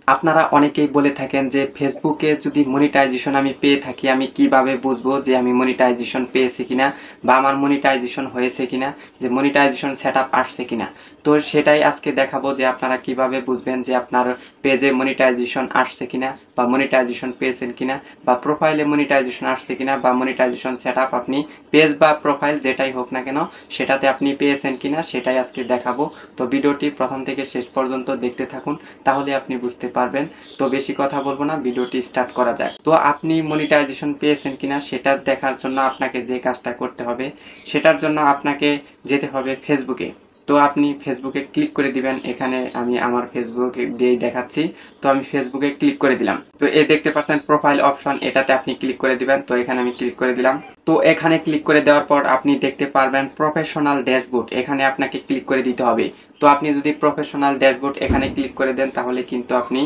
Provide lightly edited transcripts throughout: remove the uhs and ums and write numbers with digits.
আপনারা অনেকেই বলে থাকেন যে ফেসবুকে যদি মনিটাইজেশন আমি পেয়ে থাকি আমি কিভাবে বুঝবো যে আমি মনিটাইজেশন পেয়েছি কিনা বা আমার মনিটাইজেশন হয়েছে কিনা, যে মনিটাইজেশন সেটআপ আসছে কিনা। তো সেটাই আজকে দেখাবো যে আপনারা কিভাবে বুঝবেন যে আপনার পেজে মনিটাইজেশন আসছে কিনা বা মনিটাইজেশন পেয়েছেন কিনা, বা প্রোফাইলে মনিটাইজেশন আসছে কিনা বা মনিটাইজেশন সেটআপ আপনি পেজ বা প্রোফাইল যেটাই হোক না কেন সেটাতে আপনি পেয়েছেন কিনা সেটাই আজকে দেখাবো। তো ভিডিওটি প্রথম থেকে শেষ পর্যন্ত দেখতে থাকুন, তাহলে আপনি বুঝতে পারবেন। তো বেশি কথা বলবো না, ভিডিওটি স্টার্ট করা যাক। তো আপনি মনিটাইজেশন পেয়েছেন কিনা সেটা দেখার জন্য আপনাকে যে কাজটা করতে হবে, সেটার জন্য আপনাকে যেতে হবে ফেসবুকে। তো আপনি ফেসবুকে ক্লিক করে দিবেন। এখানে আমি আমার ফেসবুক দিয়েই দেখাচ্ছি। তো আমি ফেসবুকে ক্লিক করে দিলাম। তো এই দেখতে পাচ্ছেন প্রোফাইল অপশন, এটাতে আপনি ক্লিক করে দিবেন। তো এখানে আমি ক্লিক করে দিলাম। তো এখানে ক্লিক করে দেওয়ার পর আপনি দেখতে পারবেন প্রফেশনাল ড্যাশবোর্ড, এখানে আপনাকে ক্লিক করে দিতে হবে। তো আপনি যদি প্রফেশনাল ড্যাশবোর্ড এখানে ক্লিক করে দেন তাহলে কিন্তু আপনি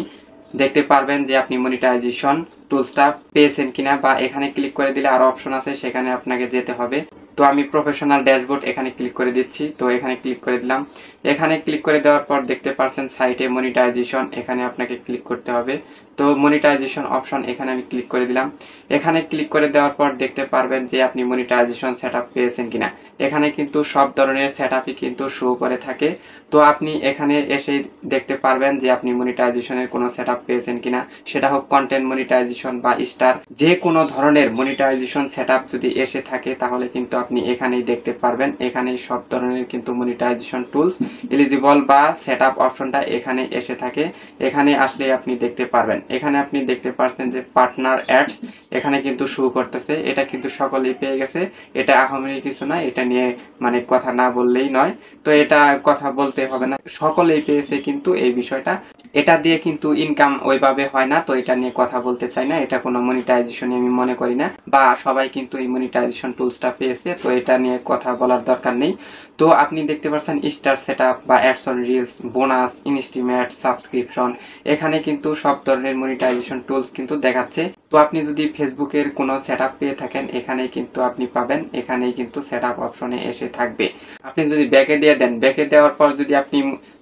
দেখতে পারবেন যে আপনি মনিটাইজেশন টুলসটা পেয়েছেন কিনা, বা এখানে ক্লিক করে দিলে আরো অপশন আছে সেখানে আপনাকে যেতে হবে। তো আমি প্রফেশনাল ড্যাশবোর্ড এখানে ক্লিক করে দিচ্ছি। তো এখানে ক্লিক করে দিলাম। এখানে ক্লিক করে দেওয়ার পর দেখতে পাচ্ছেন সাইটে মনিটাইজেশন, এখানে আপনাকে ক্লিক করতে হবে। তো মনিটাইজেশন অপশন এখানে আমি ক্লিক করে দিলাম। এখানে ক্লিক করে দেওয়ার পর দেখতে পারবেন যে আপনি মনিটাইজেশন সেটআপ পেয়েছেন কিনা। এখানে কিন্তু সব ধরনের সেটআপই কিন্তু শো করে থাকে। তো আপনি এখানে এসে দেখতে পারবেন যে আপনি মনিটাইজেশনের কোনো সেটআপ পেয়েছেন কিনা, সেটা হোক কন্টেন্ট মনিটাইজেশন বা স্টার, যে কোনো ধরনের মনিটাইজেশন সেটআপ যদি এসে থাকে তাহলে কিন্তু আপনি এখানেই দেখতে পারবেন। এখানেই সব ধরনের কিন্তু মনিটাইজেশন টুলস এলিজিবল বা সেটআপ অপশনটা এখানে এসে থাকে। এখানে আসলে আপনি দেখতে পারবেন। এখানে আপনি দেখতে পাচ্ছেন যে পার্টনার অ্যাডস এখানে কিন্তু শো করতেছে। এটা কিন্তু সকলেই পেয়ে গেছে, এটা আহামরি কিছু না, এটা নিয়ে মানে কথা না বললেই নয়। তো এটা কথা বলতে হবে না, সকলেই পেয়েছে কিন্তু এই বিষয়টা। এটা দিয়ে কিন্তু ইনকাম ওইভাবে হয় না, তো এটা নিয়ে কথা বলতে চাই না। এটা কোনো মনিটাইজেশন আমি মনে করি না, বা সবাই কিন্তু এই মনিটাইজেশন টুলসটা পেয়েছে, তো এটা নিয়ে কথা বলার দরকার নেই। তো আপনি দেখতে পাচ্ছেন স্টার সেটআপ বা ads on reels, bonus, estimate, subscription, এখানে কিন্তু সব ধরনের মনিটাইজেশন টুলস কিন্তু দেখাচ্ছে। তো আপনি যদি ফেসবুকের কোনো সেটআপ পেয়ে থাকেন এখানেই কিন্তু আপনি পাবেন, এখানেই কিন্তু সেটআপ অপশনে এসে থাকবে। আপনি যদি ব্যাকে দিয়ে দেন, ব্যাকে দেওয়ার পর যদি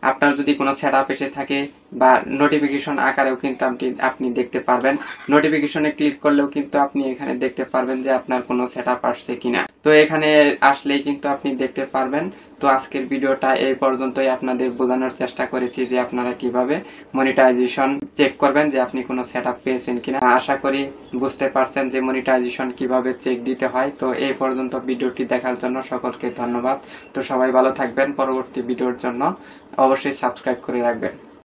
আপনার যদি কোনো সেটআপ এসে থাকে বা নোটিফিকেশন আকারেও কিন্তু আপনি দেখতে পারবেন। নোটিফিকেশনে ক্লিক করলেও কিন্তু আপনি এখানে দেখতে পারবেন যে আপনার কোনো সেটআপ আসছে কিনা। তো এখানে আসলেই কিন্তু আপনি দেখতে পারবেন। তো আজকের ভিডিওটা এই পর্যন্তই, আপনাদের বোঝানোর চেষ্টা করেছি যে আপনারা কিভাবে মনিটাইজেশন চেক করবেন যে আপনি কোনো সেটআপ পেয়েছেন কিনা। আশা করি বুঝতে পারছেন যে মনিটাইজেশন কিভাবে চেক দিতে হয়। তো এই পর্যন্ত ভিডিওটি দেখার জন্য সকলকে ধন্যবাদ। তো সবাই ভালো থাকবেন। পরবর্তী ভিডিওর জন্য অবশ্যই সাবস্ক্রাইব করে রাখবেন।